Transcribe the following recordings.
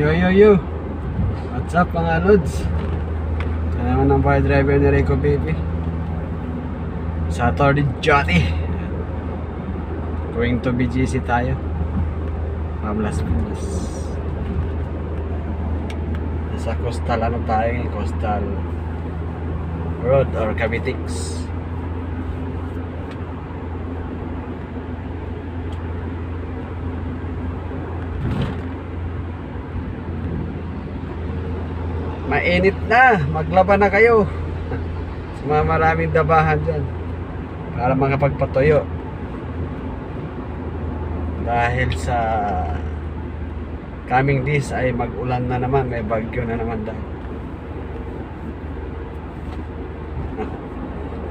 Yo. What's up mga lods? Ito naman ang bar driver ni Rico Baby. Saturday duty. Going to BGC tayo. From Las Piñas. Nasa coastal tayo? Coastal road or Cavitex. Mainit na, maglaban na kayo sa mga maraming dabahan dyan para makapagpatuyo dahil sa coming days ay mag-ulan na naman, may bagyo na naman dahil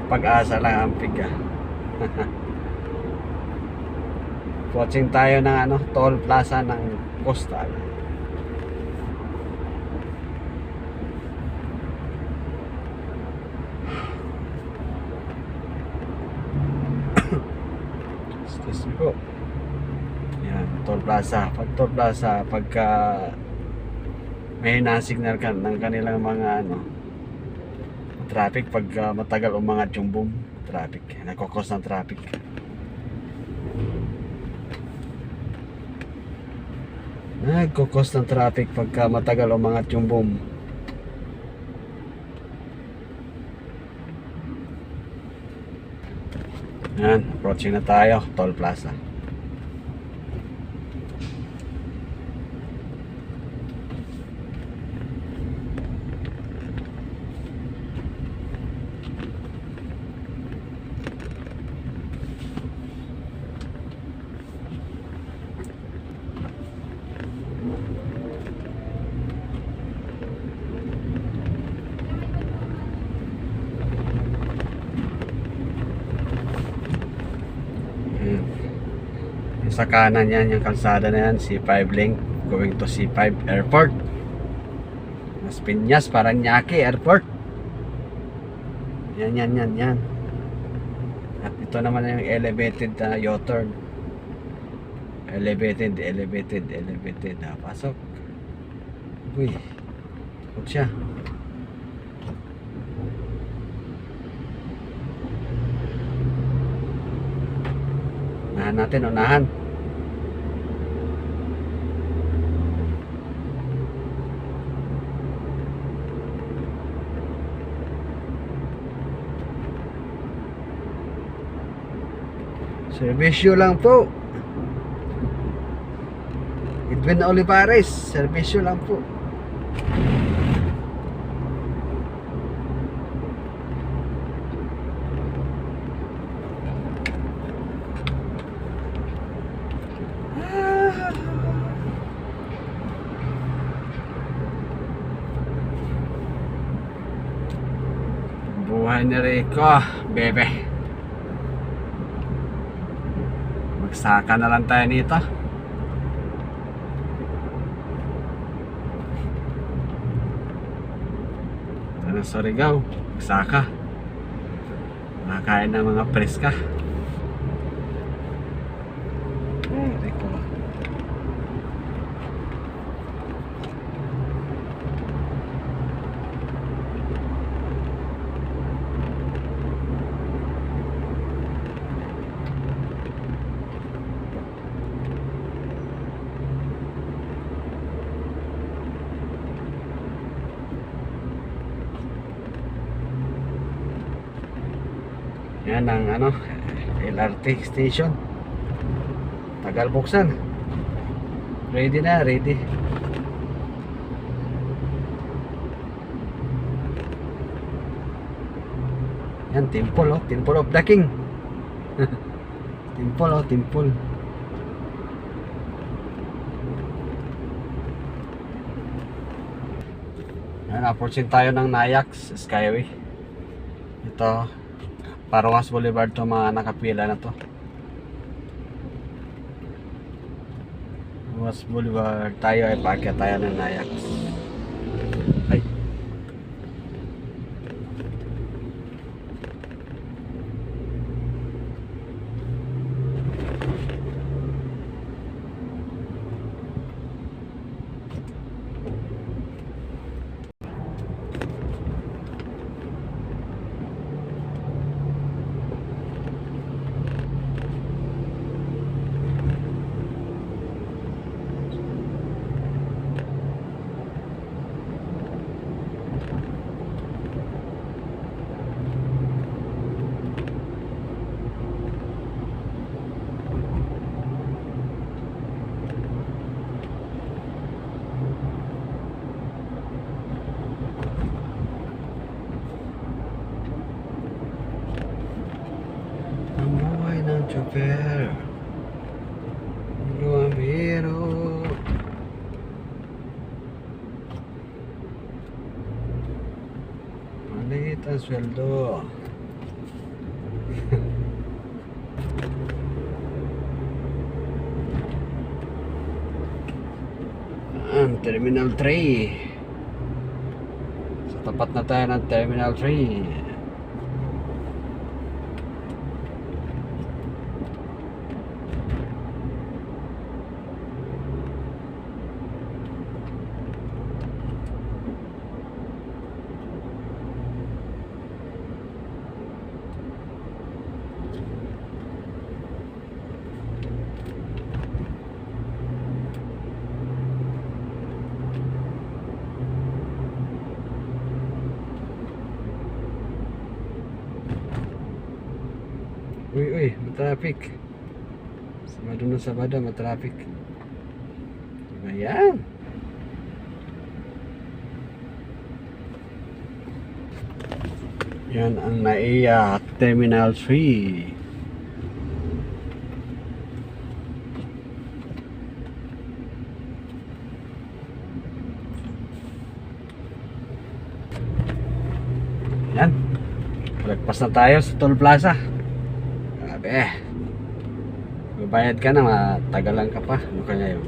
pag-asa lang ang piga. Watching tayo ng toll plaza ng coastal. Excuse me po. Yan, toll plaza. Pag toll plaza, pagka may na-signal ka ng kanilang mga traffic, pagka matagal umangat yung boom, traffic, nagkukos ng traffic. Nagkukos ng traffic pagka matagal umangat yung boom. Yan, approaching na tayo, toll plaza. Sa kanan yan, yung kalsada na yan, C5 link going to C5 airport. Las Piñas, Parañaque airport. Yan. At ito naman yung elevated U-turn. Elevated. Pasok. Uy, ikot siya. Unahan natin, unahan. Servisyo lang po. Edwin Olivares, servisyo lang po. Buhay ni Rico, bebe. Magsaka na lang tayo nito. Ano sa Surigao, magsaka. Makakain ng mga preska. Rico. Yan ang LRT station. Tagal buksan. Ready na, ready. Yan, Temple of the King. Temple. Yan, approaching tayo ng Nayax Skyway. Ito Paroas Boulevard to, mga nakapila na to. Paroas Boulevard tayo ay paakyat tayo ng Nayax. Ay. Chopper. Luamero. Maliit ang sweldo. Ang Terminal 3. Sa tapat na tayo ng Terminal 3. Uy, matraffic. Sabado na Sabado, matraffic. Diba yan? Yan ang NAIA Terminal 3. Yan. Lagpas na tayo sa Toll Plaza. Grabe. Babayad ka na, matagalan ka pa. Ano kaya yun?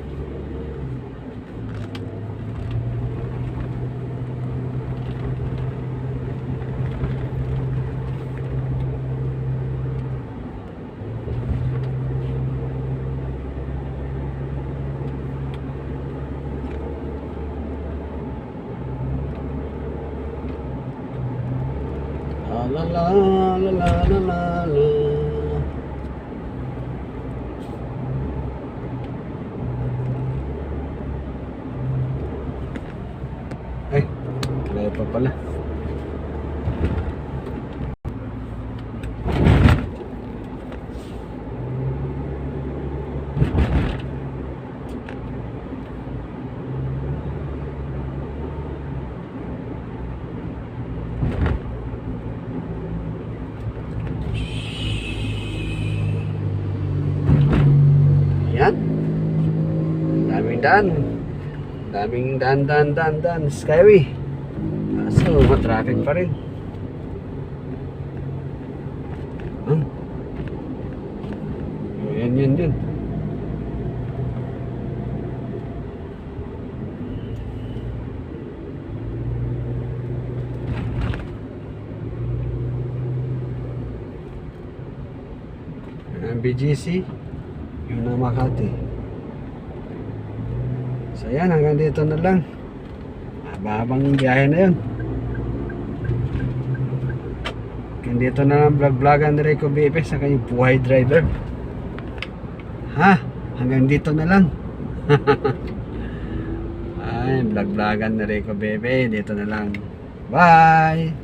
La la la la la la la. Ay, kaya pa pala. Yan. Daming daan. Skyway. So, matraffic pa rin. Yan. Ang BGC, yun ang Makati. So yan, hanggang dito na lang. Habang biyahe na yun. Hanggang dito na lang vlog-vlogan ni Rico Bebe sa kanyang buhay driver. Hanggang dito na lang. Ay, vlog-vlogan ni Rico Bebe. Dito na lang. Bye!